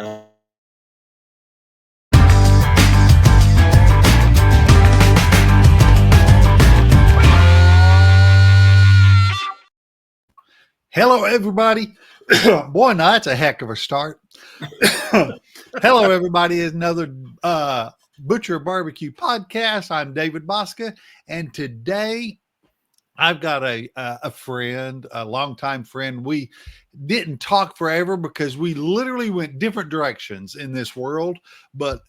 Hello, everybody. Boy, now that's a heck of a start. Hello, everybody. It's another Butcher Barbecue podcast. I'm David Bosca, and today I've got a friend, a longtime friend. We didn't talk forever because we literally went different directions in this world, but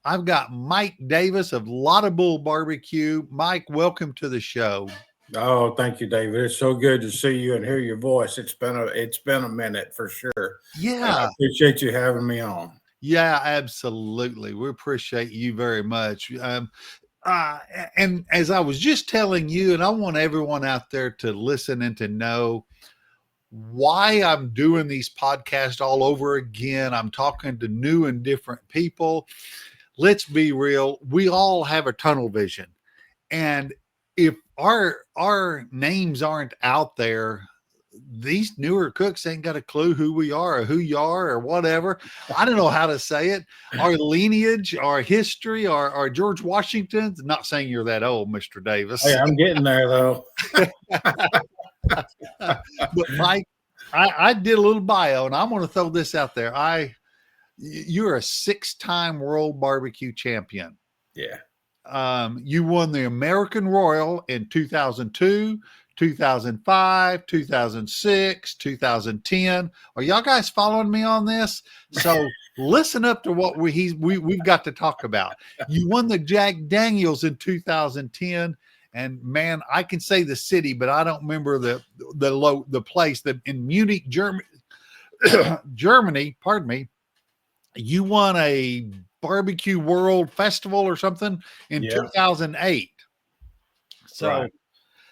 I've got Mike Davis of Lotta Barbecue. Mike, welcome to the show. Oh, thank you, David. It's so good to see you and hear your voice. It's been a minute for sure. Yeah. I appreciate you having me on. Yeah, absolutely. We appreciate you very much. And as I was just telling you, and I want everyone out there to listen and to know why I'm doing these podcasts all over again. I'm talking to new and different people. Let's be real. We all have a tunnel vision. And if our names aren't out there, these newer cooks ain't got a clue who we are or who you are or whatever. I don't know how to say it. Our lineage, our history, our George Washington's. Not saying you're that old, Mr. Davis. Hey, I'm getting there though. But Mike, I did a little bio, and I'm going to throw this out there. You're a 6-time world barbecue champion. Yeah. You won the American Royal in 2002, 2005, 2006, 2010. Are y'all guys following me on this? So listen up to what we've got to talk about. You won the Jack Daniels in 2010, and man, I can say the city, but I don't remember the place that in Munich, Germany. Germany, pardon me. You won a barbecue world festival or something in 2008. So right.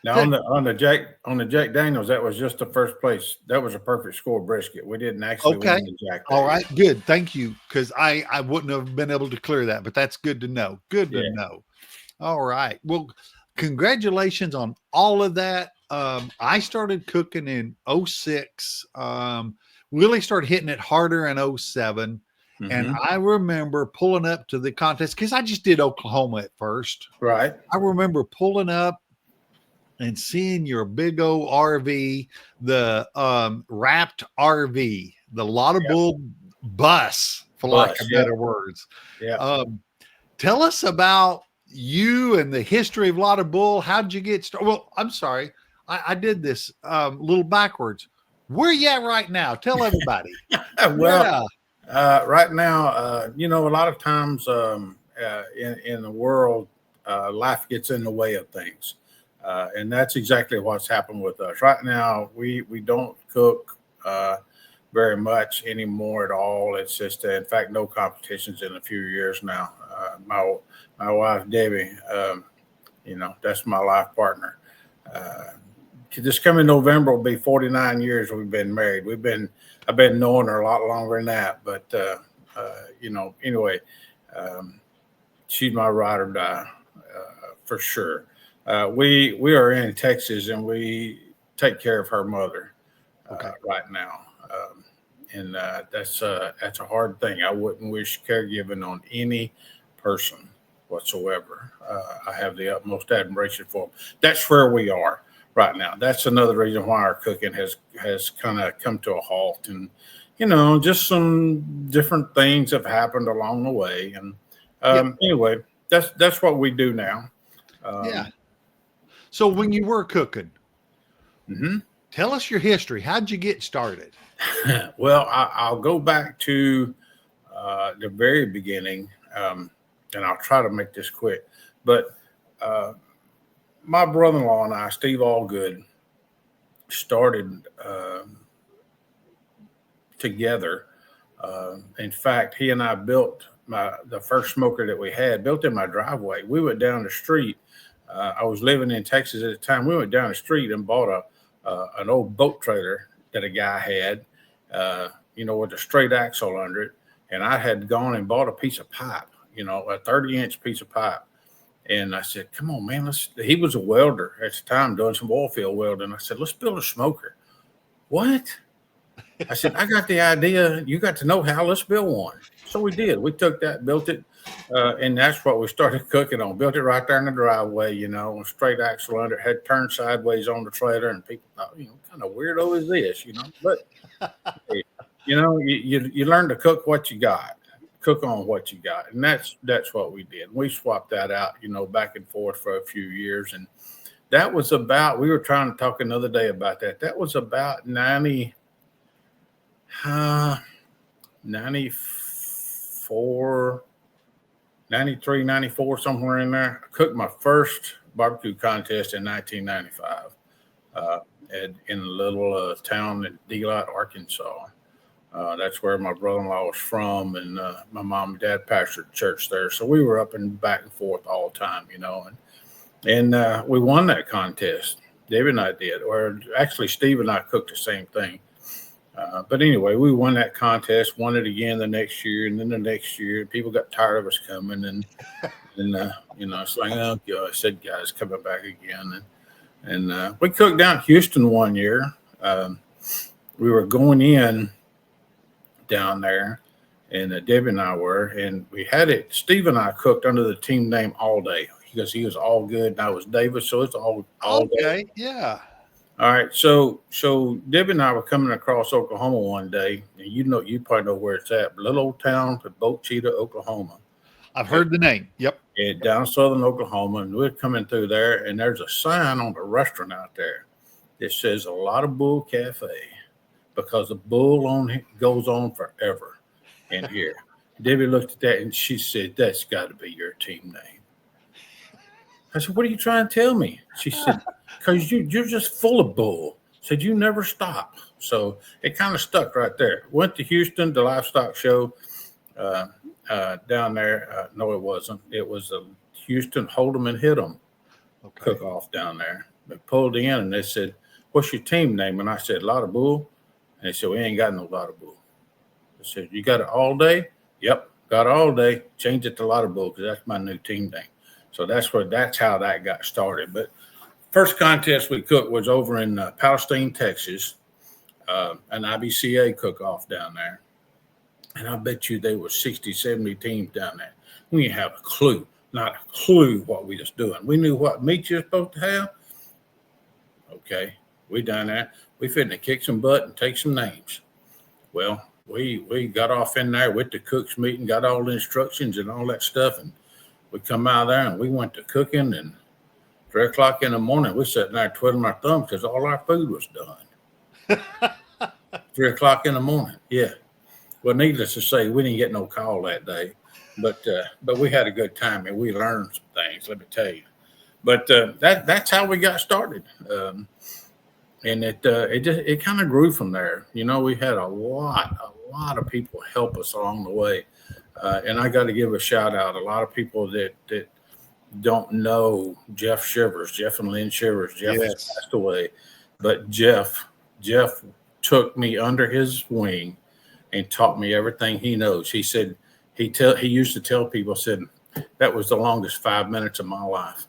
Now on the Jack Daniels, that was just the first place. That was a perfect score brisket. We didn't actually win the Jack Daniels. All right, good. Thank you. Because I wouldn't have been able to clear that, but that's good to know. Good to know. All right. Well, congratulations on all of that. I started cooking in 06. Really started hitting it harder in 07. And I remember pulling up to the contest because I just did Oklahoma at first. Right. I remember pulling up and seeing your big old RV, the wrapped RV, the Lotta Bull bus, for lack of better words. Yeah. Tell us about you and the history of Lotta Bull. How'd you get started? Well, I'm sorry. I did this a little backwards. Where you at right now? Tell everybody. Well, right now, a lot of times in the world, life gets in the way of things. And that's exactly what's happened with us. Right now, we don't cook very much anymore at all. It's just, in fact, no competitions in a few years now. My wife, Debbie, that's my life partner. This coming November will be 49 years we've been married. I've been knowing her a lot longer than that, but anyway, she's my ride or die for sure. We are in Texas and we take care of her mother right now, and that's a hard thing. I wouldn't wish caregiving on any person whatsoever. I have the utmost admiration for them. That's where we are right now. That's another reason why our cooking has kind of come to a halt, and just some different things have happened along the way. And anyway, that's what we do now. So when you were cooking, tell us your history. How'd you get started? Well, I'll go back to the very beginning, and I'll try to make this quick. But my brother-in-law and I, Steve Allgood, started together. In fact, he and I built the first smoker that we had, built in my driveway. We went down the street. I was living in Texas at the time. We went down the street and bought an old boat trailer that a guy had, with a straight axle under it. And I had gone and bought a piece of pipe, a 30-inch piece of pipe. And I said, come on, man, he was a welder at the time doing some oil field welding. I said, let's build a smoker. What? I said, I got the idea. You got to know how. Let's build one. So we did. We took that, built it, and that's what we started cooking on. Built it right there in the driveway, straight axle under, had turned sideways on the trailer, and people thought, what kind of weirdo is this. But hey, you learn to cook what you got, cook on what you got, and that's what we did. We swapped that out, back and forth for a few years, and that was about. We were trying to talk another day about that. That was about 94, 93, 94, somewhere in there. I cooked my first barbecue contest in 1995 in a little town in Delot, Arkansas. That's where my brother-in-law was from, and my mom and dad pastored church there. So we were up and back and forth all the time, and we won that contest. Debbie and I did, or actually Steve and I cooked the same thing. But anyway, we won that contest, won it again the next year, and then the next year. People got tired of us coming, and it's like, oh, God, I said, guys, coming back again. And we cooked down in Houston one year. We were going in down there, and Debbie and I were, and we had it. Steve and I cooked under the team name All Day because he was all good, and I was Davis, so it's all day. Yeah. All right, so Debbie and I were coming across Oklahoma one day, and you probably know where it's at, little old town of Boat Cheetah, Oklahoma. I've heard the name. Yep. Down southern Oklahoma, and we're coming through there, and there's a sign on the restaurant out there that says a Lotta Bull Cafe, because the bull goes on forever in here. Debbie looked at that and she said, "That's got to be your team name." I said, "What are you trying to tell me?" She said, "Because you're just full of bull." Said, "You never stop." So it kind of stuck right there. Went to Houston, the livestock show down there. No, it wasn't. It was a Houston Hold'em and Hit'em cook-off down there. They pulled in and they said, "What's your team name?" And I said, "Lotta Bull." And they said, "We ain't got no Lotta Bull." I said, "You got it All Day?" "Yep, got it All Day." Change it to Lotta Bull because that's my new team name. So that's how that got started. But first contest we cooked was over in Palestine, Texas, an IBCA cook-off down there. And I bet you there were 60, 70 teams down there. We didn't have a clue, not a clue what we was doing. We knew what meat you're supposed to have. Okay, we done that. We finna kick some butt and take some names. Well, we got off in there with the cook's meeting, got all the instructions and all that stuff, and we come out of there and we went to cooking, and 3 o'clock in the morning, we sat there twiddling our thumbs because all our food was done. 3 o'clock in the morning, yeah. Well, needless to say, we didn't get no call that day, but we had a good time and we learned some things. Let me tell you. But that's how we got started, and it kind of grew from there. We had a lot of people help us along the way, and I got to give a shout out. A lot of people that don't know Jeff and Lynn Shivers. Jeff has passed away, but Jeff took me under his wing and taught me everything he knows. He said he used to tell people, said, that was the longest 5 minutes of my life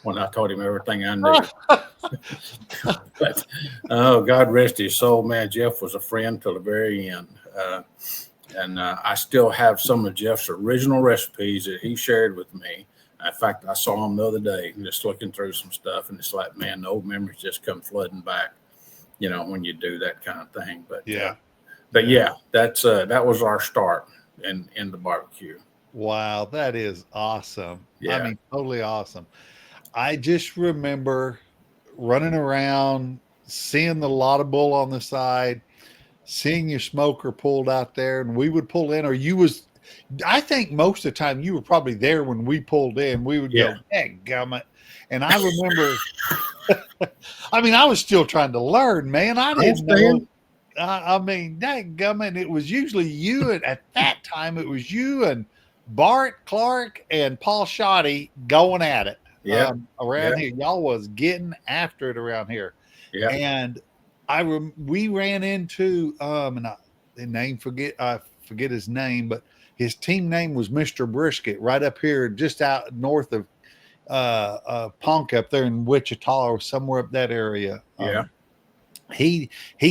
when I taught him everything I knew. But God rest his soul, man. Jeff was a friend till the very end. And I still have some of Jeff's original recipes that he shared with me. In fact, I saw him the other day just looking through some stuff, and it's like, man, the old memories just come flooding back, when you do that kind of thing. But yeah. That was our start in the barbecue. Wow, that is awesome. Yeah. I mean, totally awesome. I just remember running around, seeing the Lotta Bull on the side, seeing your smoker pulled out there, and we would pull in, or I think most of the time you were probably there when we pulled in. We would go, "Dadgummit." And I remember, I mean, I was still trying to learn, man. I didn't know. I mean, dadgummit, it was usually you, and at that time it was you and Bart Clark and Paul Shoddy going at it around here. Y'all was getting after it around here. Yeah. And we ran into and I forget his name, but his team name was Mr. Brisket, right up here just out north of Ponca up there in Wichita or somewhere up that area. he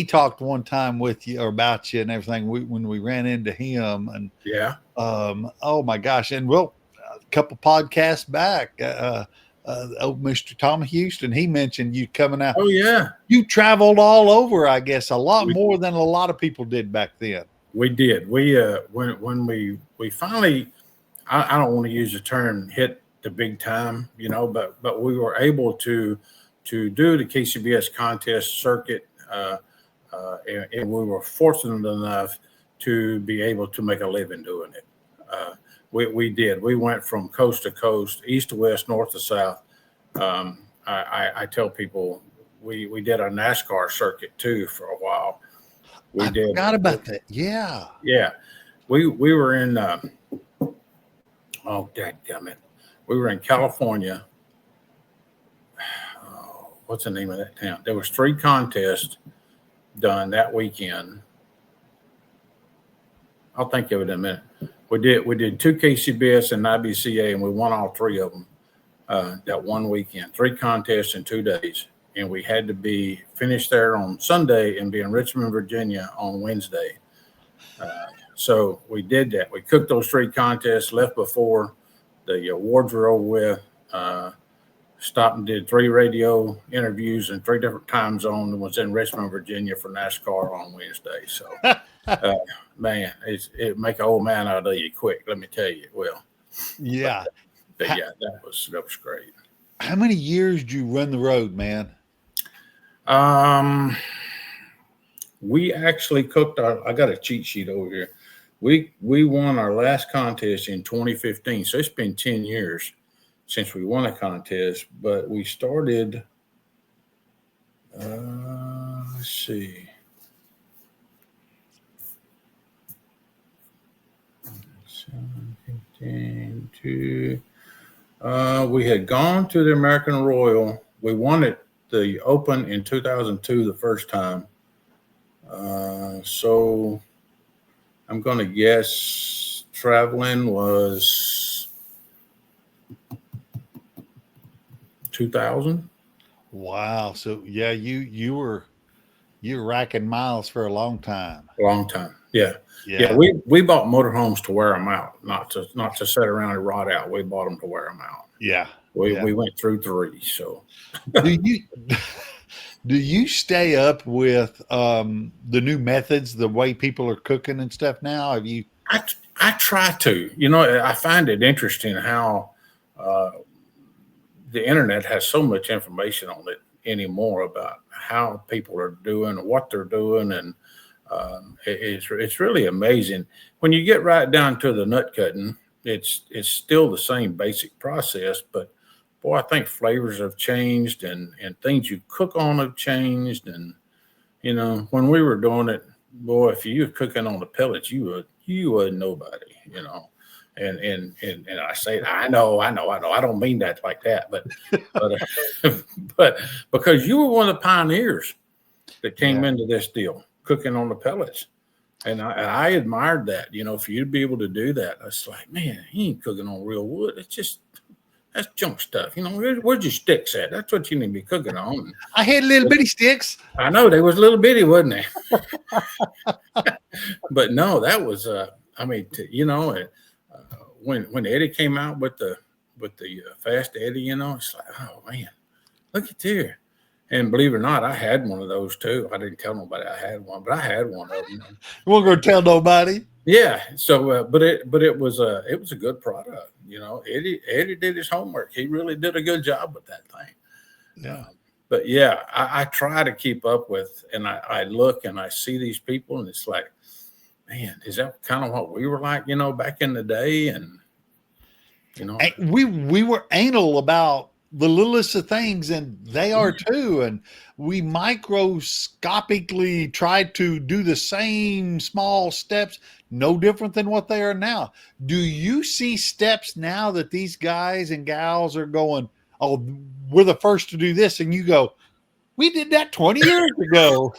talked one time with you or about you and everything when we ran into him and Yeah. oh my gosh, and well, a couple podcasts back, old Mr. Tom Houston, he mentioned you coming out. Oh yeah. You traveled all over, I guess, a lot We more than a lot of people did back then. we did. We when we finally, I don't want to use the term hit the big time, but we were able to do the KCBS contest circuit, and we were fortunate enough to be able to make a living doing it. We did. We went from coast to coast, east to west, north to south. I tell people we did a NASCAR circuit too for a while. We I did. forgot about that. Yeah. Yeah, we were in. Oh, dadgummit. We were in California. Oh, what's the name of that town? There was 3 contests done that weekend. I'll think of it in a minute. We did 2 KCBS and IBCA, and we won all 3 of them that one weekend. 3 contests in 2 days, and we had to be finished there on Sunday and be in Richmond, Virginia on Wednesday. So we did that. We cooked those 3 contests, left before the awards were over with, stopped and did 3 radio interviews in 3 different time zones, and was in Richmond, Virginia for NASCAR on Wednesday. So, man, it make an old man out of you quick. Let me tell you, it will. Yeah. But yeah, that was great. How many years did you run the road, man? We actually cooked I got a cheat sheet over here. We won our last contest in 2015. So it's been 10 years since we won a contest, but we started, let's see. 15, 2. We had gone to the American Royal. We won it, the Open, in 2002, the first time. So I'm going to guess traveling was 2000. Wow. So yeah, you were racking miles for a long time. A long time. Yeah. Yeah. We bought motorhomes to wear them out, not to sit around and rot out. We bought them to wear them out. Yeah. We went through 3. So do you do you stay up with the new methods, the way people are cooking and stuff now? Have you? I try to. I find it interesting how the internet has so much information on it anymore about how people are doing, what they're doing, and it's really amazing when you get right down to the nut cutting. It's still the same basic process, but boy, I think flavors have changed and things you cook on have changed. And when we were doing it, boy, if you were cooking on the pellets, you were nobody. And I say, I know. I don't mean that like that, but but because you were one of the pioneers that came into this deal, cooking on the pellets, and I admired that. For you to be able to do that, it's like, man, he ain't cooking on real wood. That's junk stuff. Where's your sticks at? That's what you need to be cooking on. I had little bitty sticks. I know they was little bitty, wasn't they? But no, that was when Eddie came out with the Fast Eddie, it's like, oh man, look at there. And believe it or not, I had one of those too. I didn't tell nobody I had one, but I had one of them. You won't go tell nobody. Yeah. So, but it was a good product. Eddie did his homework. He really did a good job with that thing. Yeah. But yeah, I try to keep up with, and I look and I see these people, and it's like, man, is that kind of what we were like, back in the day? And we were anal about the littlest of things, and they are too. And we microscopically tried to do the same small steps, no different than what they are now. Do you see steps now that these guys and gals are going, oh, we're the first to do this, and you go, we did that 20 years ago?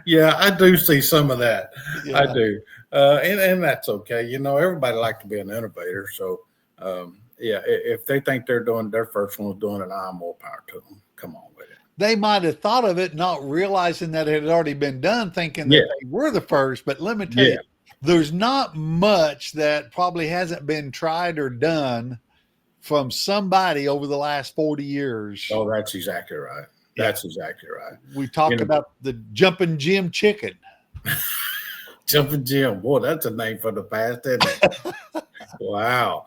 Yeah, I do see some of that. Yeah. I do. And that's okay. Everybody like to be an innovator. So, yeah, if they think they're doing their first one doing it, I'm more power to them. Come on with it. they might have thought of it, not realizing that it had already been done, thinking that Yeah, they were the first. But let me tell you, yeah. there's not much that probably hasn't been tried or done from somebody over the last 40 years. Oh, that's exactly right. Yeah. That's exactly right. We You talk know, about the jumping Jim chicken. Jumping Jim, boy, that's a name for the past, isn't it? Wow.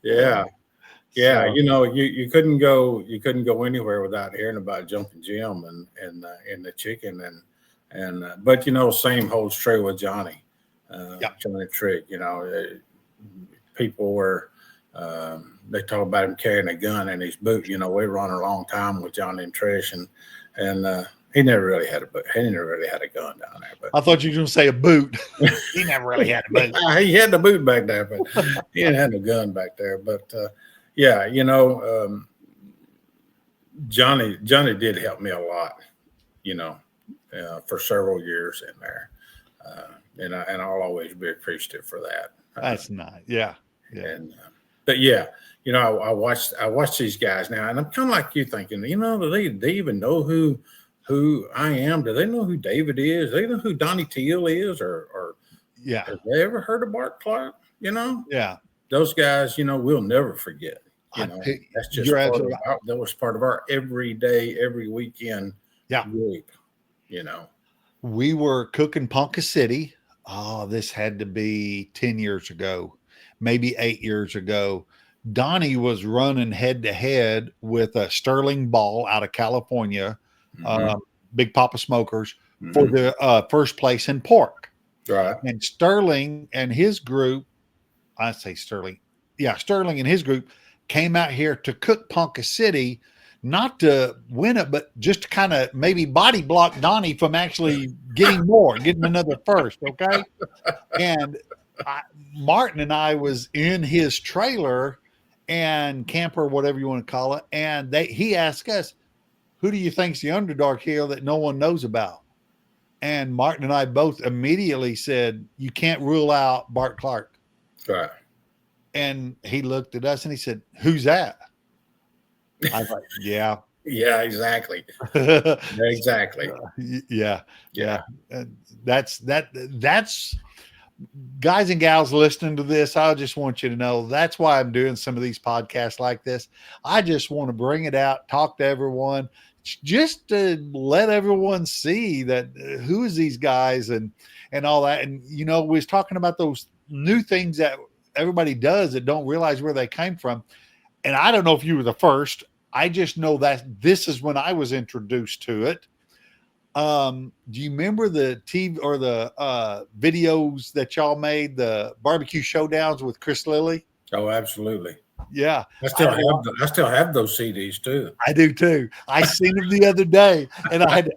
Yeah. Yeah. So You couldn't go anywhere without hearing about Jumping Jim and the chicken but same holds true with Johnny, yeah, Johnny Trick. People were they talk about him carrying a gun in his boot. We run a long time with Johnny and Trish, and he never really had a boot. He never really had a gun down there, but I thought you were going to say a boot. He never really had a boot. he had the boot back there, but he didn't have a gun back there. But yeah, Johnny did help me a lot, for several years in there, and I'll always be appreciative for that. That's nice. Yeah, yeah. And but yeah, I watched these guys now, and I'm kind of like you, thinking, do they even know who I am? Do they know who David is? Do they know who Donnie Teal is, or Yeah, have they ever heard of Bart Clark? yeah. Those guys, we'll never forget. That's just You're absolutely right. that was part of our every day, every weekend Yeah. group. We were cooking Ponca City. Oh, this had to be 10 years ago, maybe 8 years ago. Donnie was running head to head with a Sterling Ball out of California, Mhm. Big Papa Smokers, for Mhm. the first place in pork. Right. And Sterling and his group, I say Sterling, yeah, Sterling and his group came out here to cook Ponca City, not to win it, but just to kind of maybe body block Donnie from actually getting another first. Okay. And Martin and I was in his trailer and camper, whatever you want to call it. And he asked us, who do you think's the underdog here that no one knows about? And Martin and I both immediately said, you can't rule out Bart Clark. Right. And he looked at us and he said, who's that? I was like, yeah. Yeah, exactly. yeah. Exactly. Yeah. Yeah. That's guys and gals listening to this. I just want you to know that's why I'm doing some of these podcasts like this. I just want to bring it out, talk to everyone, just to let everyone see that who is these guys and all that. And we was talking about those new things that everybody does that don't realize where they came from. And I don't know if you were the first. I just know that this is when I was introduced to it. Do you remember the TV or the videos that y'all made, the barbecue showdowns with Chris Lilly? Oh, absolutely. Yeah. I still have those CDs too. I do too. I seen them the other day and I had to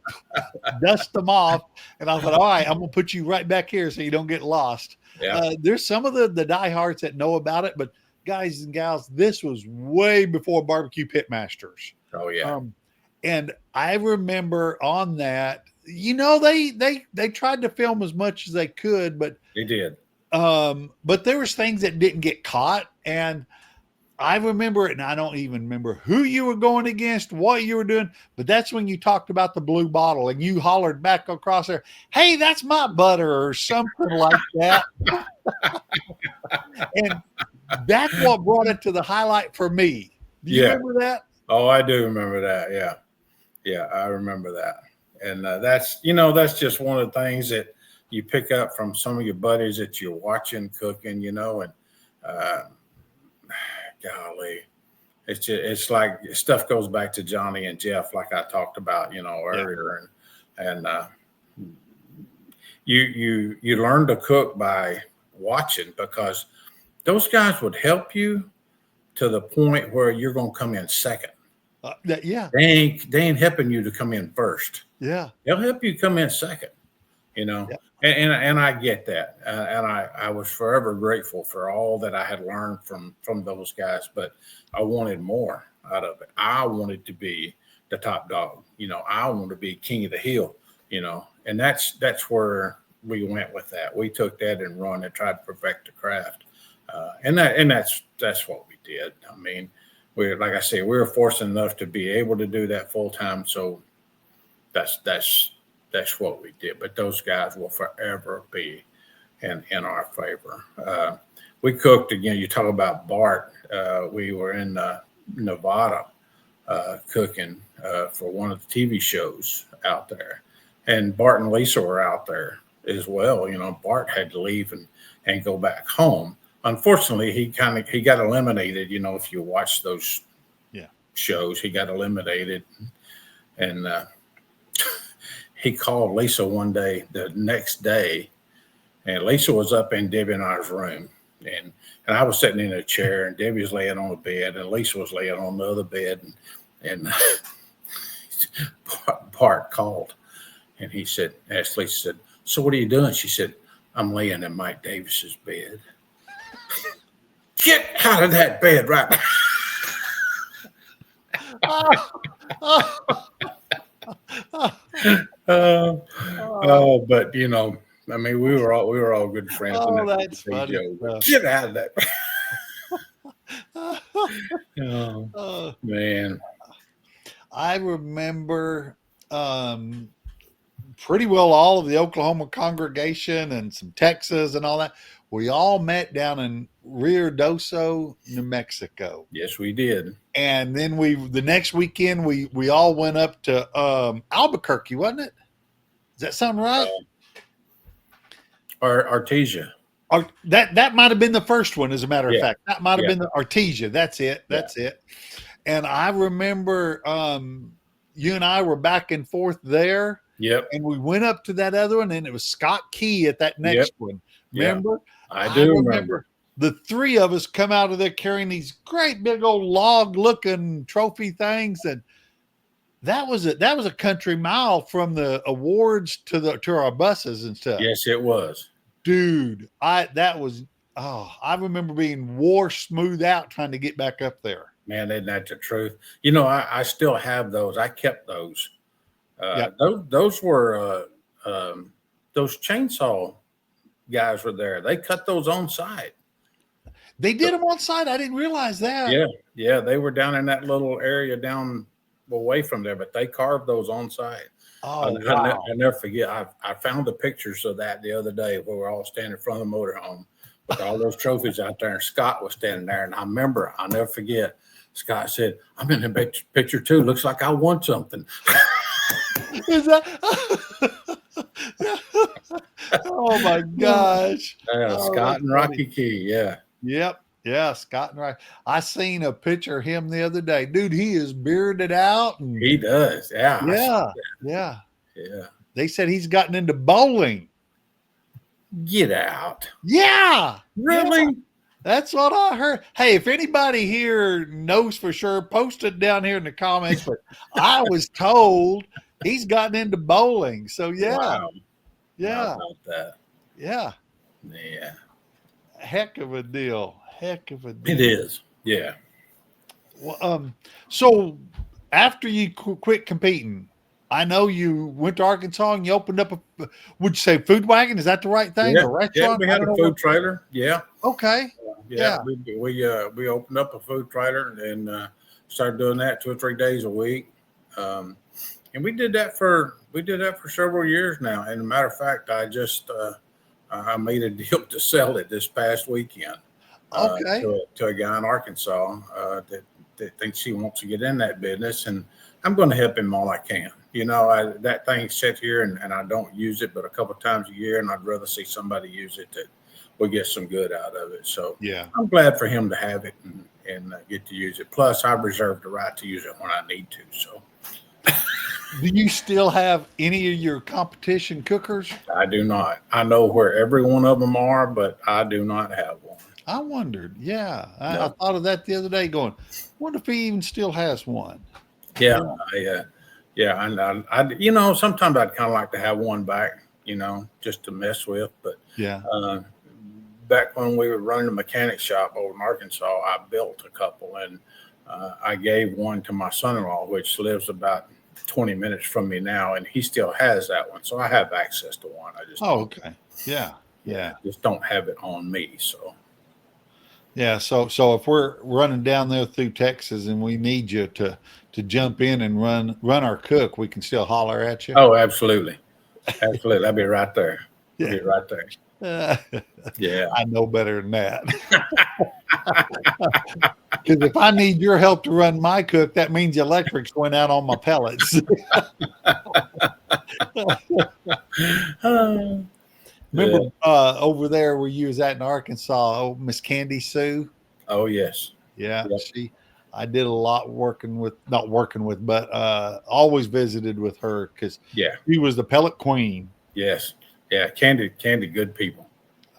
dust them off. And I thought, all right, I'm going to put you right back here so you don't get lost. Yeah. There's some of the diehards that know about it, but guys and gals, this was way before Barbecue Pitmasters. Oh yeah. And I remember on that, they tried to film as much as they could, but They did. But there was things that didn't get caught. And I remember it, and I don't even remember who you were going against, what you were doing, but that's when you talked about the blue bottle and you hollered back across there, hey, that's my butter or something like that. And that's what brought it to the highlight for me. Do you remember that? Oh, I do remember that. Yeah. Yeah, I remember that. And that's just one of the things that you pick up from some of your buddies that you're watching cooking, and golly, it's like stuff goes back to Johnny and Jeff, like I talked about, earlier. And you learn to cook by watching, because those guys would help you to the point where you're going to come in second. Yeah. They ain't helping you to come in first. Yeah. They'll help you come in second, Yeah. And I get that. And I was forever grateful for all that I had learned from those guys, but I wanted more out of it. I wanted to be the top dog. I wanted to be king of the hill, and that's where we went with that. We took that and run and tried to perfect the craft. And that's what we did. I mean, like I say, we were fortunate enough to be able to do that full time. So that's what we did. But those guys will forever be in our favor. We cooked again. You talk about Bart. We were in Nevada cooking for one of the TV shows out there, and Bart and Lisa were out there as well. Bart had to leave and go back home. Unfortunately, he got eliminated. If you watch those shows, he got eliminated, and he called Lisa one day, the next day, and Lisa was up in Debbie and I's room, and I was sitting in a chair, and Debbie was laying on the bed, and Lisa was laying on the other bed, and Bart called, and he asked Lisa, "So what are you doing?" She said, "I'm laying in Mike Davis's bed." Get out of that bed right now. But I mean, we were all good friends. Oh, that's funny. Get out of that. Oh, man. I remember pretty well all of the Oklahoma congregation and some Texas and all that. We all met down in Ruidoso, New Mexico. Yes, we did. And then the next weekend we all went up to Albuquerque, wasn't it? Does that sound right? Artesia. That might have been the first one, as a matter of fact. That might have been the Artesia. That's it. That's it. And I remember you and I were back and forth there. Yep. And we went up to that other one, and it was Scott Key at that next one. Remember? I do remember. The three of us come out of there carrying these great big old log-looking trophy things, and that was a country mile from the awards to our buses and stuff. Yes, it was. Dude, I remember being wore smooth out trying to get back up there. Man, isn't that the truth? I still have those. I kept those. Those were those chainsaw guys were there. They cut those on site. They did them on site. I didn't realize that. Yeah. They were down in that little area down away from there, but they carved those on site. Oh, wow. I'll never forget. I found the pictures of that the other day where we're all standing in front of the motorhome with all those trophies out there, and Scott was standing there. And I remember, I'll never forget, Scott said, "I'm in the picture too. Looks like I won something." Is that? Oh my gosh! Scott and Rocky Key, Yep, Scott and Rocky. I seen a picture of him the other day, dude. He is bearded out, and he does, yeah. They said he's gotten into bowling. Get out! Yeah, really? Yeah. That's what I heard. Hey, if anybody here knows for sure, post it down here in the comments. But I was told he's gotten into bowling. So Wow. Yeah. How about that? Yeah. Heck of a deal. It is. Yeah. Well, so after you quit competing, I know you went to Arkansas and you opened up would you say food wagon? Is that the right thing? Yeah, a restaurant? We had a food trailer. Yeah. Okay. We opened up a food trailer and started doing that 2 or 3 days a week. And we did that for several years now. And as a matter of fact, I made a deal to sell it this past weekend. To a guy in Arkansas that thinks he wants to get in that business, and I'm going to help him all I can. That thing sits here and I don't use it but a couple of times a year, and I'd rather see somebody use it that will get some good out of it. So I'm glad for him to have it and get to use it. Plus, I reserve the right to use it when I need to. So. Do you still have any of your competition cookers? I do not. I know where every one of them are, but I do not have one. I wondered. Yeah. I thought of that the other day going, wonder if he even still has one. Yeah. I sometimes I'd kind of like to have one back, just to mess with. But back when we were running a mechanic shop over in Arkansas, I built a couple, and I gave one to my son-in-law, which lives about 20 minutes from me now, and he still has that one. So I have access to one. I just okay. Yeah. Just don't have it on me. So Yeah. So if we're running down there through Texas and we need you to jump in and run our cook, we can still holler at you. Oh, absolutely, absolutely. I'll be right there. I'll Yeah. be right there. Yeah. I know better than that. Because if I need your help to run my cook, that means the electrics went out on my pellets. Remember Yeah. over there where you was at in Arkansas, oh Miss Candy Sue? Oh, yes. Yeah, Yep. I did a lot working with, not working with, but always visited with her because Yeah. she was the pellet queen. Yes. Yeah. Candy, good people.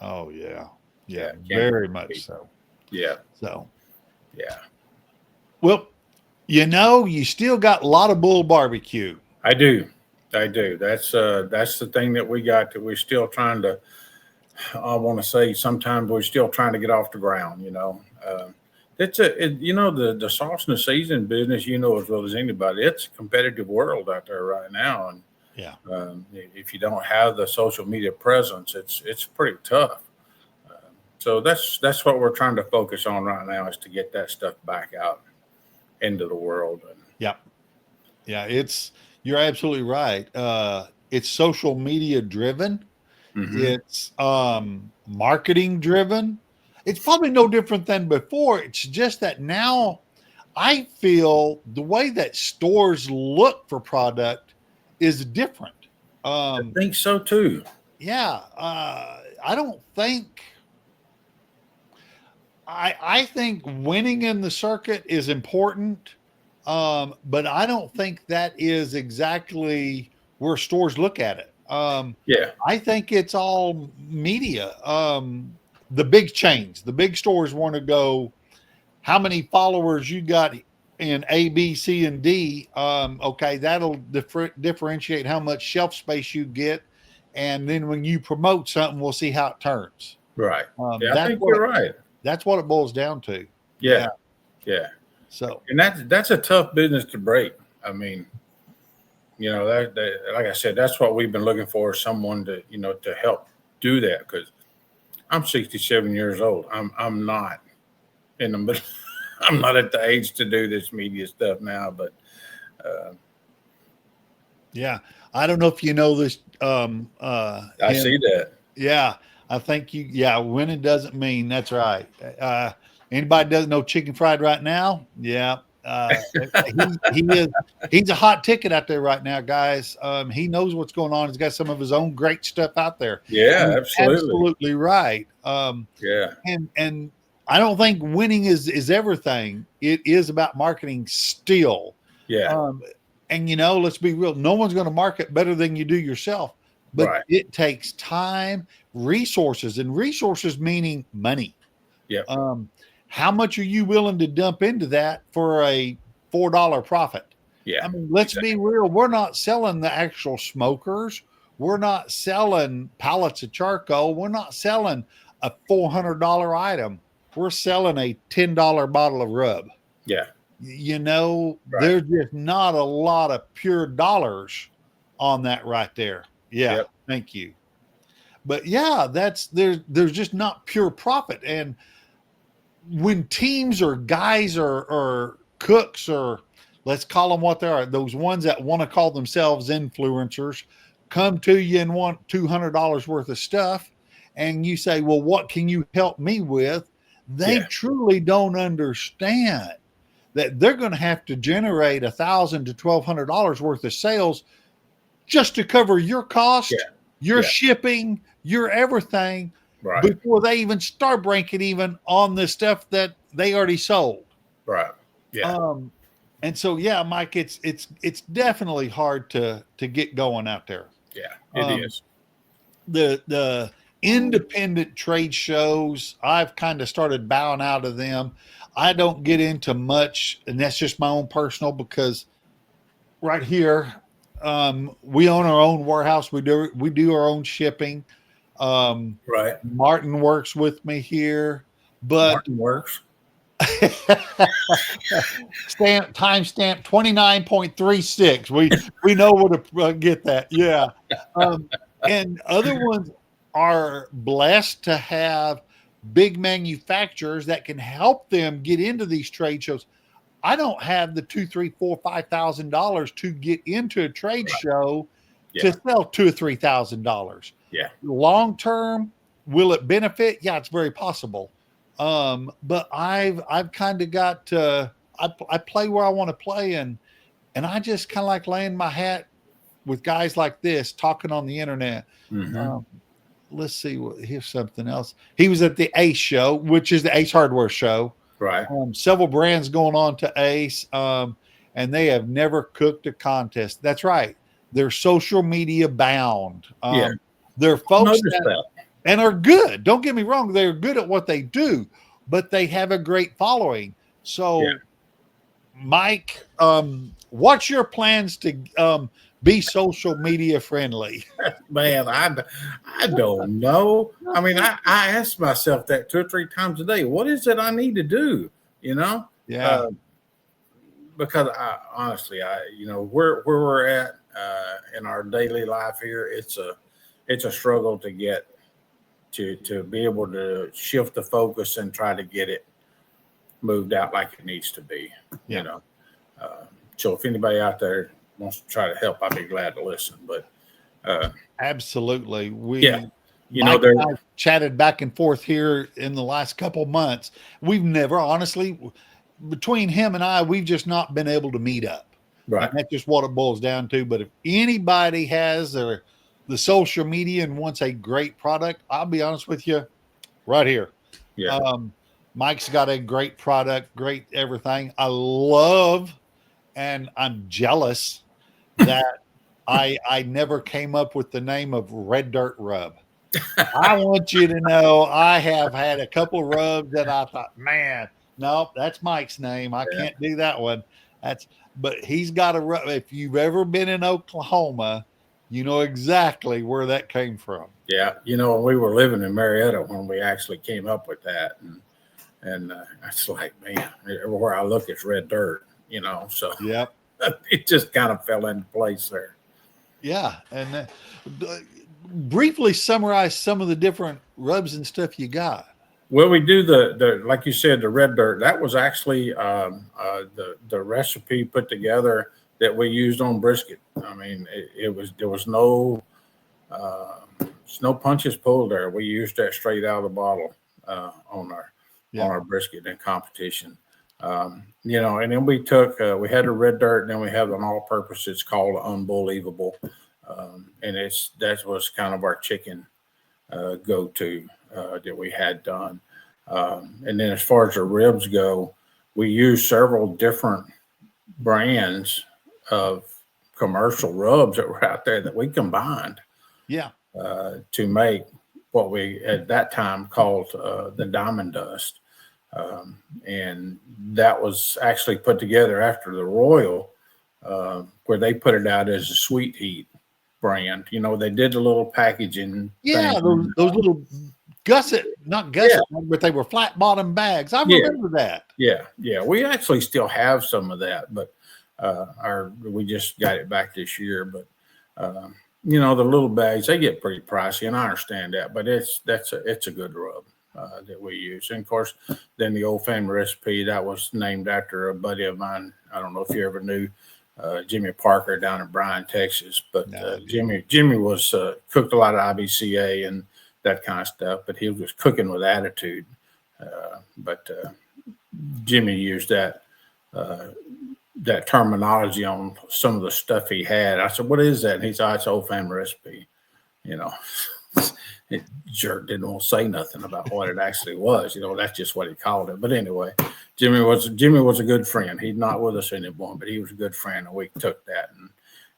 Oh yeah, yeah, Yeah. Candy, very good much people. so. Yeah. So Yeah. well, you still got a lot of bull barbecue. I do. I do. That's the thing that we got that we're still trying to. I want to say sometimes we're still trying to get off the ground. The sauce and the seasoning business. You know as well as anybody. It's a competitive world out there right now, and Yeah, if you don't have the social media presence, it's pretty tough. So that's what we're trying to focus on right now is to get that stuff back out into the world. yeah, yeah. You're absolutely right. It's social media driven. Hmm. It's marketing driven. It's probably no different than before. It's just that now I feel the way that stores look for product is different. I Um, think so too. yeah, I don't think I think winning in the circuit is important, but I don't think that is exactly where stores look at it. Yeah. I think it's all media. The big chains, the big stores want to go, how many followers you got in A, B, C, and D. Okay, that'll differentiate how much shelf space you get. And then when you promote something, we'll see how it turns. Right. Um, Yeah, I that's think what you're right. that's what it boils down to. Yeah. Yeah. Yeah. So And that's a tough business to break. I mean, that like I said, that's what we've been looking for, someone to help do that because I'm 67 years old. I'm not in the middle. I'm not at the age to do this media stuff now, but uh, yeah, I don't know if you know this. I see Him. that. Yeah, I think you. Yeah, winning doesn't mean that's right. Anybody doesn't know chicken fried right now? Yeah, he is. He's a hot ticket out there right now, guys. He knows what's going on. He's got some of his own great stuff out there. Yeah, You're absolutely. absolutely right. Yeah. And I don't think winning is everything. It is about marketing still. Yeah. Um, and let's be real. No one's going to market better than you do yourself, but Right. it takes time, resources, and resources meaning money. Yep. Um, how much are you willing to dump into that for a $4 profit? Yeah. I mean, let's be Exactly. real. We're not selling the actual smokers. We're not selling pallets of charcoal. We're not selling a $400 item. We're selling a $10 bottle of rub. Yeah. Right. There's just not a lot of pure dollars on that right there. Yeah, Yep. thank you. But yeah, there's just not pure profit. And when teams or guys or cooks or let's call them what they are, those ones that want to call themselves influencers, come to you and want $200 worth of stuff, and you say, "Well, what can you help me with?" They Yeah. truly don't understand that they're going to have to generate $1,000 to $1,200 worth of sales just to cover your cost, Yeah. your Yeah. shipping, your everything Right. before they even start breaking even on the stuff that they already sold. Right. Yeah. Um, and so yeah, Mike, it's definitely hard to get going out there. Yeah. It Um, is. the independent trade shows, I've kind of started bowing out of them. I don't get into much, and that's just my own personal because right here, we own our own warehouse. We do our own shipping. Right. Martin works with me here, but Martin works. timestamp 29.36. We know where to get that. Yeah. Um, and other ones are blessed to have big manufacturers that can help them get into these trade shows. I don't have the two, three, four, $5,000 to get into a trade Right. show to Yeah. sell $2,000 or $3,000. Yeah. Long term, will it benefit? Yeah, it's very possible. But I've kind of got I play where I want to play, and I just kind of like laying my hat with guys like this talking on the internet. Mm-hmm. Um, let's see, here's something else. He was at the Ace show, which is the Ace Hardware show. Right. Several brands going on to Ace, and they have never cooked a contest. That's right. They're social media bound. Yeah. They're folks Notice that. and are good. Don't get me wrong. They're good at what they do, but they have a great following. So, Yeah. Mike, what's your plans to be social media friendly? Man, I don't know. I mean, I ask myself that 2 or 3 times a day. What is it I need to do? You know? Yeah. Because honestly, where we're at in our daily life here, it's a struggle to get to be able to shift the focus and try to get it moved out like it needs to be. Yeah. You know, so if anybody out there wants to try to help, I'd be glad to listen. But Absolutely. Yeah. Mike and I chatted back and forth here in the last couple months. We've never, honestly, between him and I, we've just not been able to meet up. Right. And that's just what it boils down to. But if anybody has the social media and wants a great product, I'll be honest with you, right here. Yeah. Mike's got a great product, great everything. I love, and I'm jealous that I never came up with the name of Red Dirt Rub. I want you to know I have had a couple rubs that I thought, man, no, that's Mike's name. I can't do that one. But he's got a rub. If you've ever been in Oklahoma, you know exactly where that came from. Yeah. We were living in Marietta when we actually came up with that. And it's like, man, everywhere I look, it's red dirt, so Yep. It just kind of fell into place there. Yeah. And briefly summarize some of the different rubs and stuff you got. Well, we do the like you said, the red dirt. That was actually the recipe put together that we used on brisket. I mean, there was no punches pulled there. We used that straight out of the bottle on our brisket in competition. And then we had a red dirt, and then we have an all-purpose. It's called Unbelievable, and that was kind of our chicken go-to that we had done. And then as far as the ribs go, we use several different brands of commercial rubs that were out there that we combined. Yeah. To make what we at that time called the Diamond Dust. And that was actually put together after the Royal, where they put it out as a Sweet Heat brand. They did a little packaging. Yeah, those little not gusset, but they were flat bottom bags. I remember that. Yeah. We actually still have some of that, but we just got it back this year. But the little bags, they get pretty pricey, and I understand that, but it's a good rub that we use. And of course, then the Old Family Recipe, that was named after a buddy of mine. I don't know if you ever knew Jimmy Parker down in Bryan, Texas, but Jimmy was cooked a lot of IBCA and that kind of stuff, but he was cooking with attitude. But Jimmy used that terminology on some of the stuff he had. I said, "What is that?" And he said, "It's Old Family Recipe." Jerk didn't want to say nothing about what it actually was. That's just what he called it. But anyway, Jimmy was a good friend. He's not with us anymore, but he was a good friend, and we took that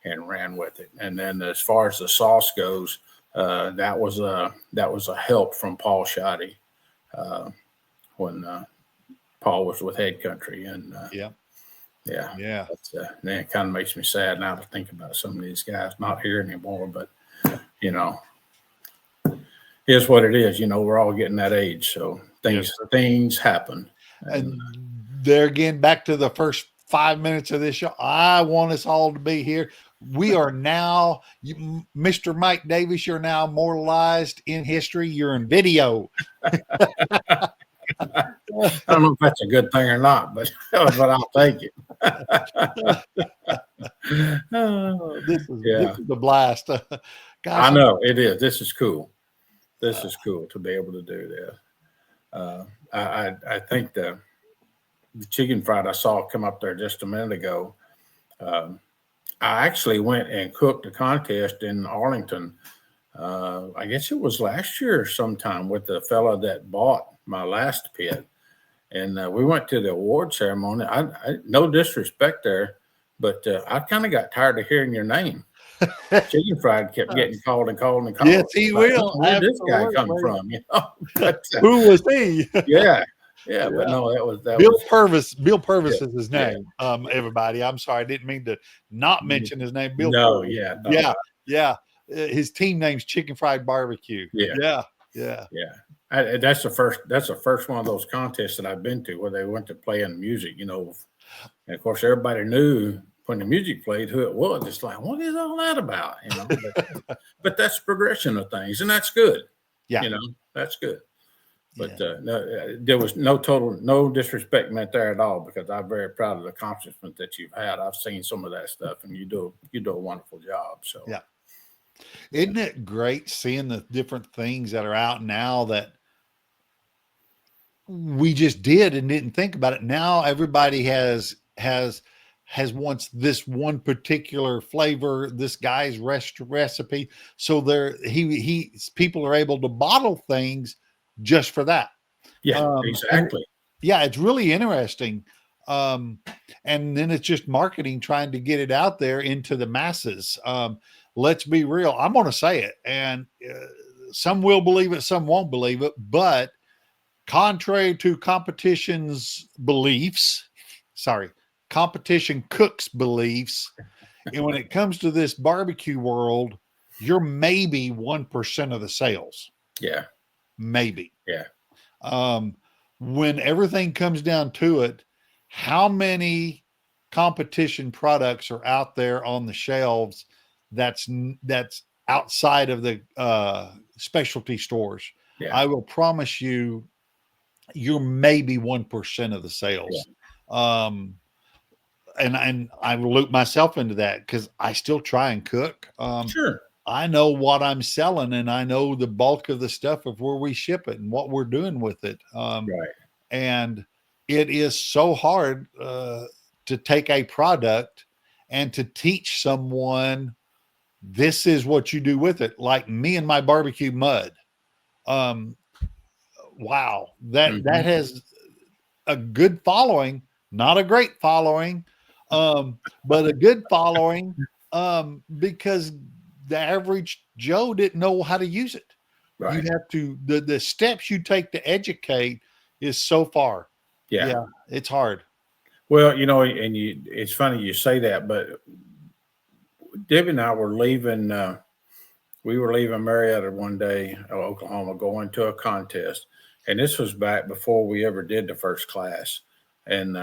and ran with it. And then as far as the sauce goes, that was a help from Paul Shoddy when Paul was with Head Country. And yeah. It kind of makes me sad now to think about some of these guys not here anymore. But here's what it is. We're all getting that age, so things happen. And there again, back to the first 5 minutes of this show, I want us all to be here. We are now, Mr. Mike Davis, you're now immortalized in history. You're in video. I don't know if that's a good thing or not, but I'll take it. This Yeah, is a blast. I Gosh, know it is. This is cool. This is cool to be able to do that. I think the chicken fried I saw come up there just a minute ago. Um, I actually went and cooked a contest in Arlington. I guess it was last year sometime with the fella that bought my last pit, and we went to the award ceremony. No disrespect there, but I kind of got tired of hearing your name. Chicken fried kept getting called and called and yes, called. he Like, will. where'd this guy come Absolutely. from? You know, but Who was he? yeah, yeah, but Yeah. no, that Bill was Purvis. Bill yeah, Purvis is his yeah. name. Everybody, I'm sorry, I didn't mean to not mention his name. Bill No, Purvis. yeah, no, Yeah, yeah. His team name's Chicken Fried Barbecue. yeah, Yeah, yeah. yeah. That's the first. That's the first one of those contests that I've been to where they went to playing music. You know, and of course everybody knew when the music played who it was. It's like, what is all that about? You know, but that's the progression of things, and that's good. Yeah. You know, that's good. But Yeah. no, there was no disrespect meant there at all because I'm very proud of the accomplishment that you've had. I've seen some of that stuff, and you do a wonderful job. So Yeah. Isn't it great seeing the different things that are out now that we just did and didn't think about it? Now everybody has wants this one particular flavor, this guy's recipe. So people are able to bottle things just for that. yeah, And exactly. yeah, it's really interesting. Um, and then it's just marketing, trying to get it out there into the masses. Let's be real. I'm going to say it, and some will believe it, some won't believe it. But contrary to competition cooks' beliefs, and when it comes to this barbecue world, you're maybe 1% of the sales. Yeah, Maybe. yeah, Um, when everything comes down to it, how many competition products are out there on the shelves that's outside of the specialty stores? yeah, I will promise you, you're maybe 1% of the yeah. sales. Um, and I will loop myself into that because I still try and cook. Sure. I know what I'm selling and I know the bulk of the stuff of where we ship it and what we're doing with it. Right. And it is so hard to take a product and to teach someone this is what you do with it. Like me and my barbecue mud. Um, wow, that Hmm. has a good following, not a great following, but a good following because the average Joe didn't know how to use it. You Right. have to the steps you take to educate is so far. Yeah. Yeah, it's hard. Well, you know, and it's funny you say that, but Debbie and I were leaving. We were leaving Marietta one day, Oklahoma, going to a contest, and this was back before we ever did the first class, and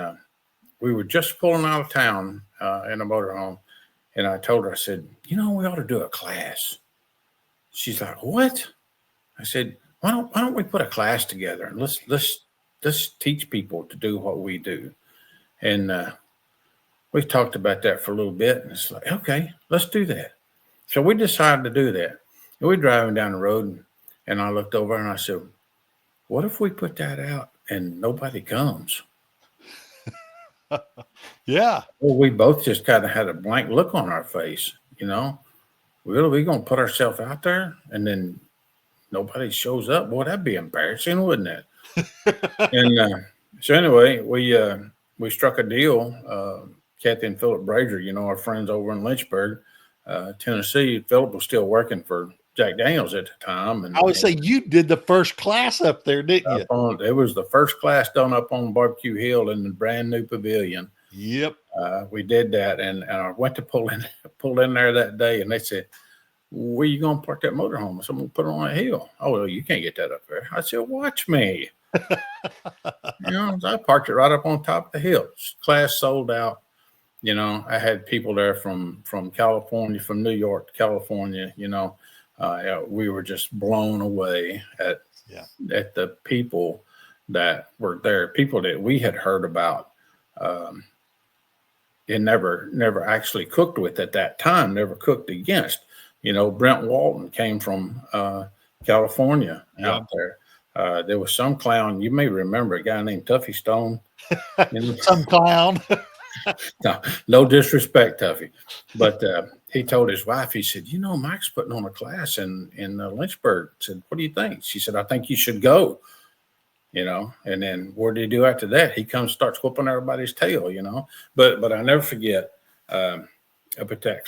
we were just pulling out of town in a motorhome, and I told her, I said, you know, we ought to do a class. She's like, what? I said, why don't we put a class together and let's teach people to do what we do, and we talked about that for a little bit, and it's like, okay, let's do that. So we decided to do that. And we're driving down the road, and I looked over and I said, what if we put that out and nobody comes? Yeah. Well, we both just kind of had a blank look on our face, you know. Really, we gonna put ourselves out there and then nobody shows up? Boy, that'd be embarrassing, wouldn't it? And so anyway, we struck a deal. Kathy and Philip Brazier, you know, our friends over in Lynchburg, Tennessee. Philip was still working for Jack Daniels at the time, I would say you did the first class up there, didn't you? it was the first class done up on Barbecue Hill in the brand new pavilion. Yep. We did that, and I went to pull in there that day, and they said, "Where you gonna park that motorhome?" I said, "I'm gonna put it on a hill." Oh, well, you can't get that up there. I said, "Watch me." You know, I parked it right up on top of the hill. Class sold out. You know, I had people there from California, from New York to California. You know, we were just blown away Yeah. at the people that were there, people that we had heard about, um, and never actually cooked with at that time, never cooked against. You know, Brent Walton came from California Yeah. out there. There was some clown, you may remember a guy named Tuffy Stone. You know, Some clown. no, no disrespect, Tuffy, but he told his wife, he said, "You know, Mike's putting on a class in Lynchburg." I said, "What do you think?" She said, "I think you should go." You know, and then what did he do after that? He comes, starts whooping everybody's tail. You know, but I never forget up at that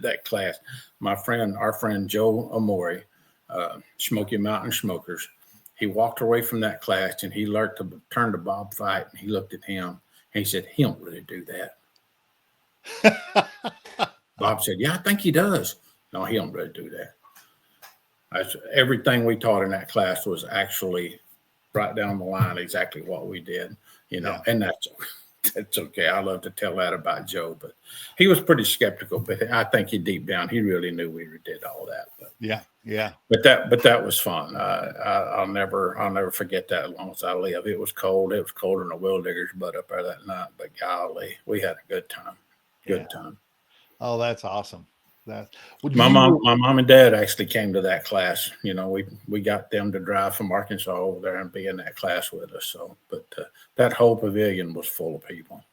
that class, our friend Joe Amori, Smoky Mountain Smokers. He walked away from that class and he learned to turn to Bob Fight, and he looked at him and he said, "He don't really do that." Bob said, "Yeah, I think he does." No, he don't really do that. Everything we taught in that class was actually right down the line exactly what we did, you know, Yeah. and that's okay. I love to tell that about Joe, but he was pretty skeptical. But I think he deep down he really knew we did all that. Yeah. Yeah. But that was fun. I'll never forget that as long as I live. It was cold. It was colder than a well digger's butt up there that night. But golly, we had a good time. Yeah. Good time. Oh, that's awesome. That would My you? mom and dad actually came to that class. You know, we got them to drive from Arkansas over there and be in that class with us. So, but that whole pavilion was full of people.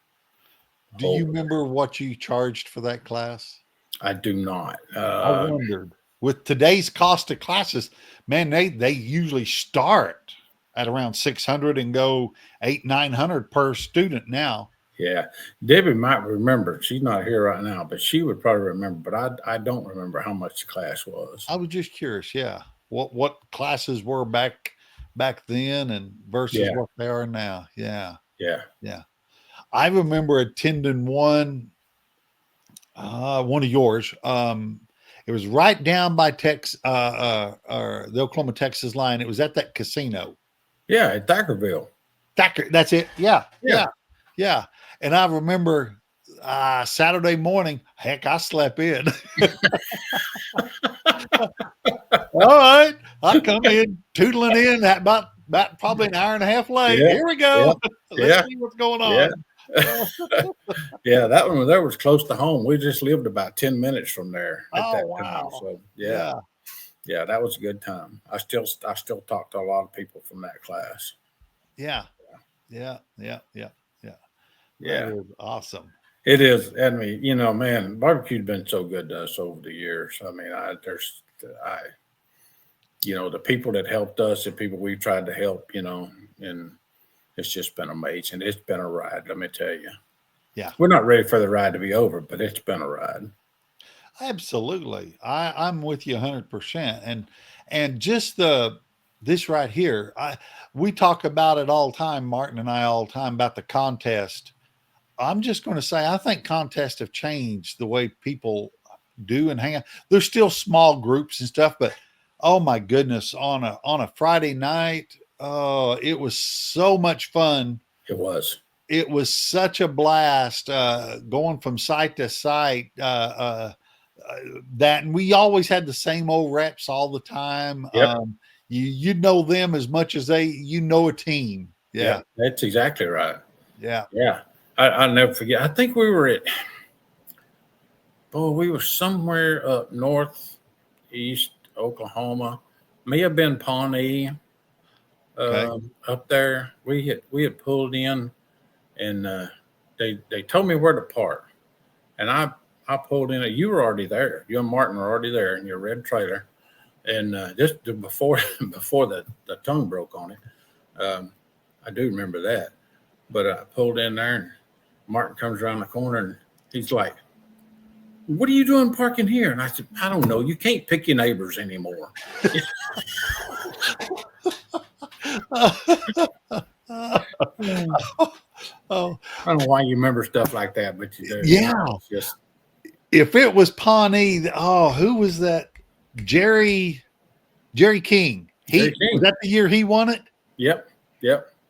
Do you Whole, remember what you charged for that class? I do not. I wondered. With today's cost of classes, man, they usually start at around 600 and go 800-900 per student now. Yeah, Debbie might remember. She's not here right now, but she would probably remember. But I don't remember how much the class was. I was just curious, yeah. What classes were back then and versus Yeah, what they are now. Yeah. yeah, Yeah. I remember attending one of yours. It was right down by the Oklahoma Texas line. It was at that casino. yeah. At Thackerville. That's it. Yeah, Yeah, yeah, yeah. And I remember Saturday morning. Heck, I slept in. All right, I come in tootling in at about probably an hour and a half late. yeah, Here we yeah, go. Let's yeah, see what's going yeah. on. Yeah, that one there was close to home. We just lived about 10 minutes from there at Oh that time. wow. So yeah, Yeah, yeah, that was a good time. I still talk to a lot of people from that class. yeah, yeah, yeah, yeah, yeah. That Yeah, is awesome. it is. I mean, you know, man, barbecue's been so good to us over the years. I mean, I, you know, the people that helped us, the people we tried to help, you know, and it's just been amazing. It's been a ride, let me tell you. Yeah, We're not ready for the ride to be over, but it's been a ride. absolutely. I'm with you 100%. And just this right here, we talk about it all the time, Martin and I all the time about the contest. I'm just going to say I think contests have changed the way people do and hang out. There's still small groups and stuff, but oh my goodness, on a Friday night, oh, it was so much fun. It was. It was such a blast going from site to site. That and we always had the same old reps all the time. Yep. You know them as much as you know a team. Yeah, Yeah, that's exactly right. yeah. Yeah. I'll never forget. I think we were we were somewhere up northeast Oklahoma. May have been Pawnee Okay. up there. We had pulled in, and they told me where to park, and I pulled in. You were already there. You and Martin were already there in your red trailer, and just before before the tongue broke on it. I do remember that, but I pulled in there, and Martin comes around the corner, and he's like, "What are you doing parking here?" And I said, "I don't know. You can't pick your neighbors anymore." Oh, I don't know why you remember stuff like that, but you do. You yeah. know, it's just If it was Pawnee, oh, who was that? Jerry King. Jerry Was King. that the year he won it? Yep.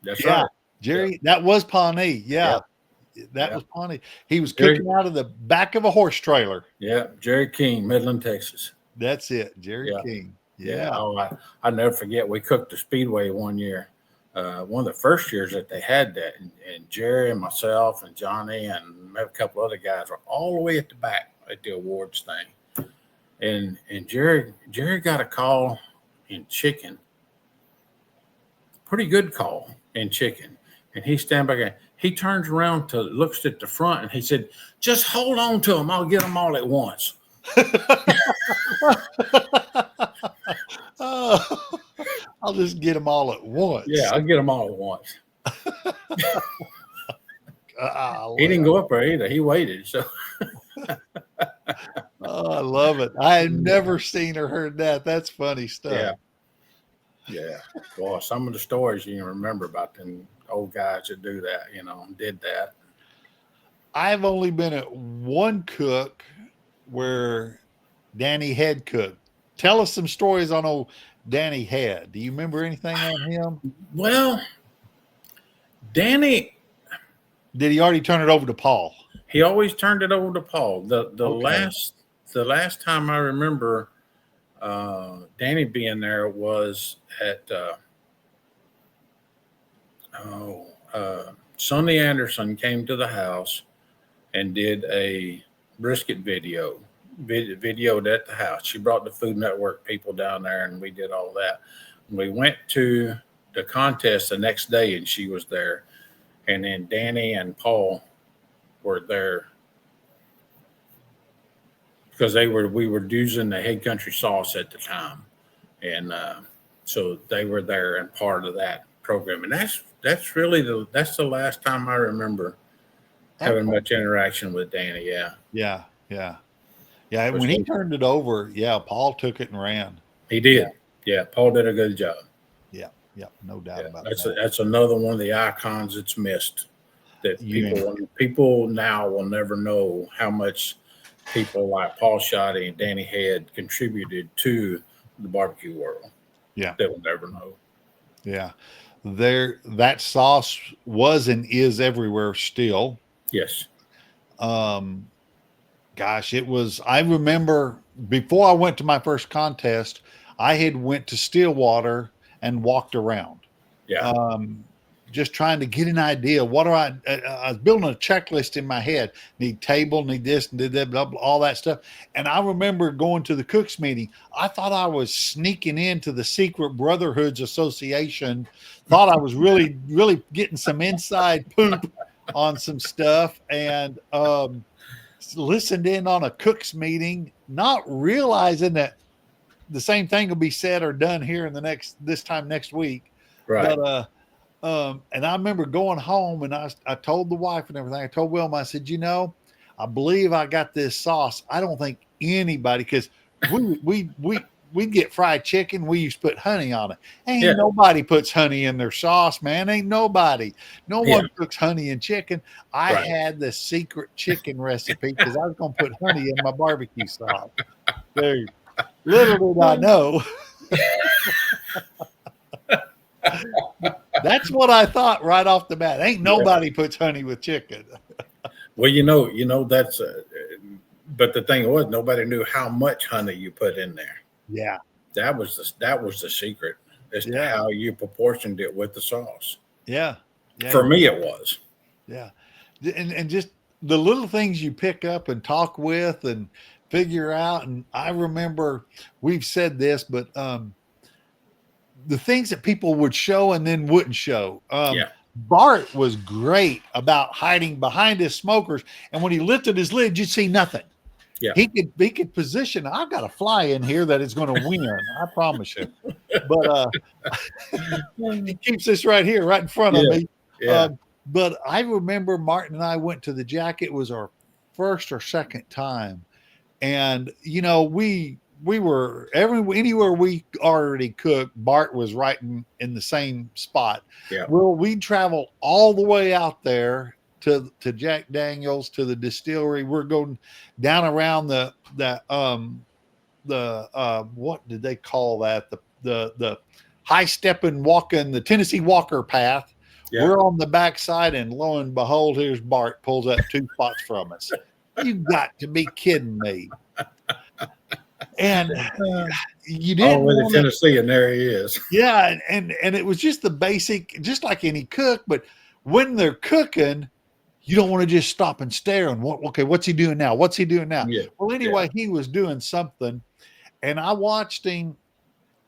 That's Yeah, right. Yep. Jerry. That was Pawnee. Yeah, Yep. That Yeah. was funny. He was Jerry, cooking out of the back of a horse trailer. yeah, Jerry King, Midland, Texas. That's it, Jerry Yeah. King. Yeah. Yeah. Oh, I never forget. We cooked the Speedway one year. One of the first years that they had that, and Jerry and myself and Johnny and maybe a couple other guys were all the way at the back at the awards thing. And Jerry got a call in chicken, pretty good call in chicken. And he stand back and he turns around to looks at the front and he said, "Just hold on to them. I'll get them all at once." Oh, I'll just get them all at Yeah, once. I'll get them all at once. He didn't go up there either. He waited. So Oh, I love it. I had never seen or heard that. That's funny yeah, stuff. yeah. Well, some of the stories you can remember about them old guys that do that, did that. I've only been at one cook where Danny Head cooked. Tell us some stories on old Danny Head. Do you remember anything on him? Well, Danny, Did he already turn it over to Paul? he always turned it over to Paul. The Okay. last time I remember Danny being there was at Sonny Anderson came to the house and did a brisket videoed at the house. She brought the Food Network people down there and we did all that. We went to the contest the next day and she was there. And then Danny and Paul were there because we were using the Head Country sauce at the time. And so they were there and part of that program. And that's really that's the last time I remember having much interaction with Danny. Yeah. Yeah. Yeah. Yeah. When he turned it over, yeah, Paul took it and ran. He did. Yeah. Paul did a good job. Yeah. Yeah. No doubt about That's that. that's another one of the icons that's missed that people now will never know how much people like Paul Shoddy and Danny Head contributed to the barbecue world. Yeah. They will never know. Yeah. That sauce was and is everywhere still. Yes. Gosh, I remember before I went to my first contest, I had went to Stillwater and walked around. Yeah. Just trying to get an idea. What are I was building a checklist in my head. Need table, need this, need that, blah, blah, all that stuff. And I remember going to the cooks meeting. I thought I was sneaking into the Secret Brotherhoods Association. Thought I was really, really getting some inside poop on some stuff. And listened in on a cooks meeting, not realizing that the same thing will be said or done here in this time next week. Right. But and I remember going home and I told the wife and everything. I told Wilma, I said, I believe I got this sauce. I don't think anybody, because we get fried chicken. We used to put honey on it. Ain't nobody puts honey in their sauce, man. Ain't nobody. No one cooks honey in chicken. I had the secret chicken recipe because I was going to put honey in my barbecue sauce. Dude, little did I know. That's what I thought right off the bat. Ain't nobody puts honey with chicken. Well, that's. But the thing was, nobody knew how much honey you put in there. Yeah, that was the secret as to how you proportioned it with the sauce. Yeah. For me, it was. Yeah, and just the little things you pick up and talk with and figure out. And I remember we've said this, but the things that people would show and then wouldn't show. Bart was great about hiding behind his smokers, and when he lifted his lid, you'd see nothing. Yeah, he could position. I've got a fly in here that is going to win. I promise you. But he keeps this right here, right in front of me. Yeah. But I remember Martin and I went to the Jack. It was our first or second time, and we were anywhere we already cooked. Bart was right in the same spot. Yeah. Well, we'd travel all the way out there to Jack Daniels, to the distillery. We're going down around the what did they call that? The high stepping walking, the Tennessee Walker path. Yeah. We're on the backside, and lo and behold, here's Bart pulls up 2 spots from us. You got to be kidding me. And you All didn't the way to want to, Tennessee, and there he is. yeah, and it was just the basic, just like any cook, but when they're cooking, you don't want to just stop and stare and what, okay, what's he doing now? What's he doing now? Yeah. Well, Yeah. anyway, he was doing something, and I watched him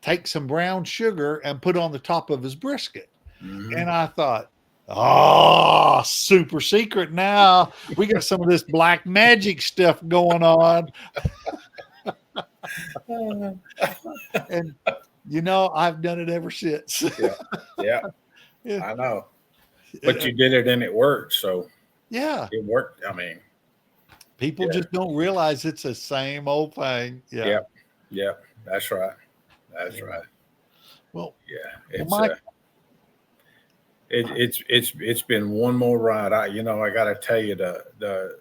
take some brown sugar and put on the top of his brisket. Mm-hmm. And I thought, oh, super secret now. We got some of this black magic stuff going on. And, I've done it ever since. Yeah. Yeah. Yeah. I know. But you did it and it worked. So Yeah. it worked. I mean, People just don't realize it's the same old thing. Yeah. Yep. Yep. That's right. That's right. Well, Yeah. well, It's Mike, it's been one more ride. I got to tell you the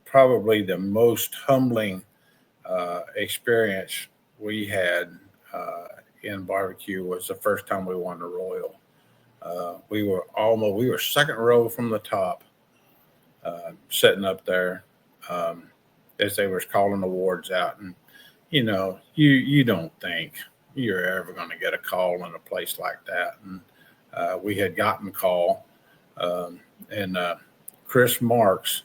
probably the most humbling experience we had in barbecue was the first time we won the Royal. We were second row from the top, sitting up there as they was calling awards out, and you don't think you're ever going to get a call in a place like that, and we had gotten a call, and Chris Marks,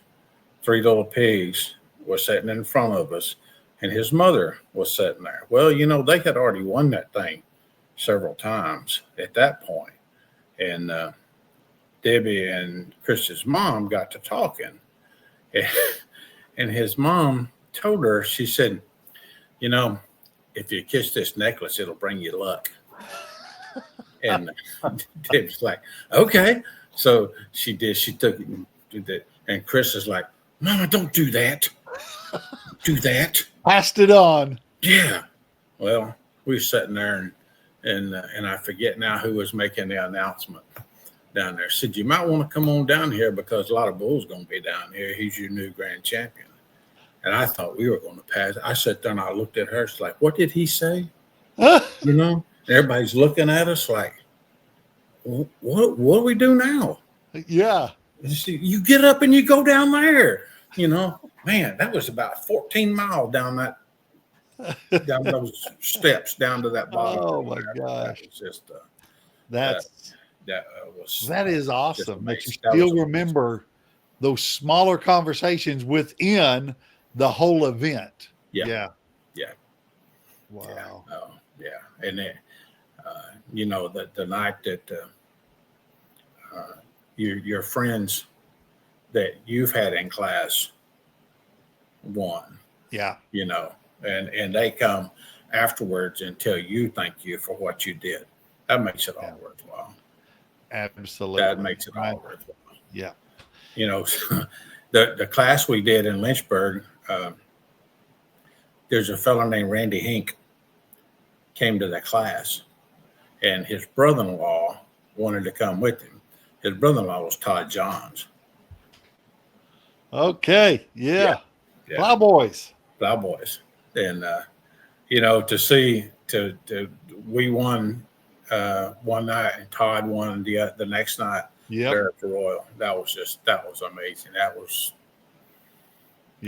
Three Little Pigs, was sitting in front of us, and his mother was sitting there. Well, they had already won that thing several times at that point. And Debbie and Chris's mom got to talking. And his mom told her, she said, if you kiss this necklace, it'll bring you luck. And Debbie's like, okay. So she did. She took it and did that. And Chris is like, Mama, don't do that. Do that. Passed it on. Yeah. Well, we were sitting there, and I forget now who was making the announcement down there. Said, you might want to come on down here because a lot of bulls going to be down here. He's your new grand champion. And I thought we were going to pass. I sat there and I looked at her. It's like, what did he say? Everybody's looking at us like, what do we do now? Yeah. You get up and you go down there. Man, that was about 14 miles down those steps down to that bottom. Oh my gosh. That was just that is awesome that you still remember those smaller conversations within the whole event. Yeah. Wow. Yeah. Oh, yeah. And then the night that your friends that you've had in class won. Yeah. And they come afterwards and tell you thank you for what you did. That makes it all worthwhile. Absolutely. That makes it all worthwhile. Yeah. The class we did in Lynchburg, there's a fellow named Randy Hink came to the class, and his brother-in-law wanted to come with him. His brother-in-law was Todd Johns. Okay. Yeah. Plowboys. And to see we won one night and Todd won the next night there at the Royal. That was amazing. That was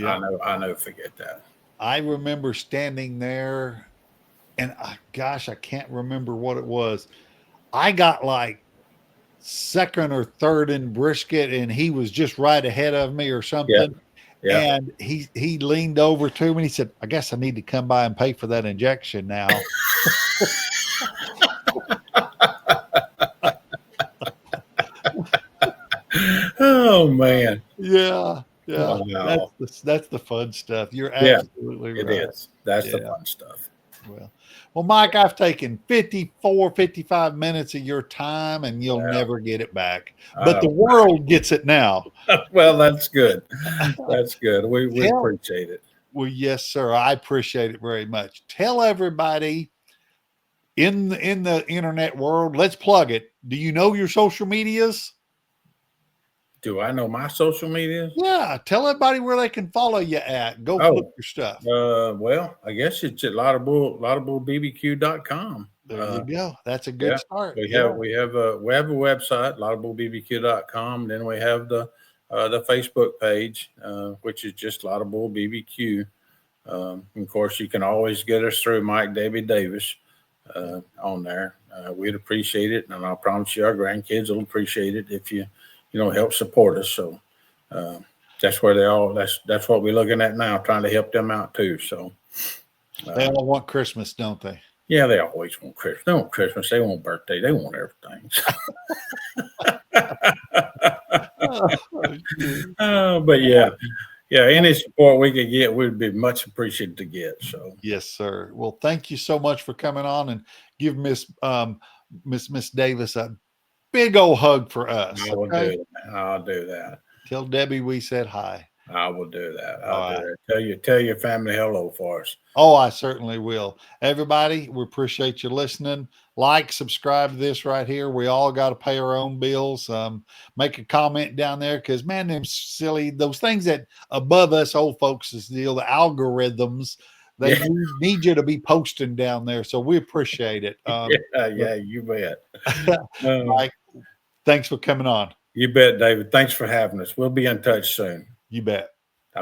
I'll never forget that. I remember standing there, and I can't remember what it was. I got like second or third in brisket, and he was just right ahead of me or something. Yeah. And he leaned over to me and he said, I guess I need to come by and pay for that injection now. Oh man. Yeah. Wow. That's the fun stuff. You're absolutely right. It is. That's the fun stuff. Well, Mike, I've taken 55 minutes of your time, and you'll never get it back. But the world gets it now. Well, that's good. That's good. We appreciate it. Well, yes, sir. I appreciate it very much. Tell everybody in the internet world, let's plug it. Do you know your social medias? Do I know my social media? Yeah. Tell everybody where they can follow you at. Go flip your stuff. Well, I guess it's at lottabullbbq.com. There you go. That's a good Yeah, start. we Yeah. have we have a website, laudablebbq.com. Then we have the Facebook page, which is just Laudable BBQ. Of course, you can always get us through Mike Davy Davis on there. We'd appreciate it, and I promise you, our grandkids will appreciate it if you help support us. So uh, that's where they all. That's what we're looking at now, trying to help them out too. So They uh, all want Christmas, don't they? yeah, they always want Christmas. They want Christmas. They want birthday. They want everything. Oh, shoot. But yeah, yeah, any support we could get would be much appreciated to get. So Yes, sir. Well, thank you so much for coming on and give Miss Davis a big old hug for us. I will Okay. do that. I'll do that. Tell Debbie we said hi. I will do that. I'll All do right. that. Tell your family hello for us. Oh, I certainly will. Everybody, we appreciate you listening. Like, subscribe to this right here. We all got to pay our own bills. Make a comment down there because, man, them silly, those things that above us old folks is deal, the algorithms, they Yeah, need you to be posting down there. So we appreciate it. yeah, you bet. Uh, Mike, thanks for coming on. you bet, David. Thanks for having us. We'll be in touch soon. You bet.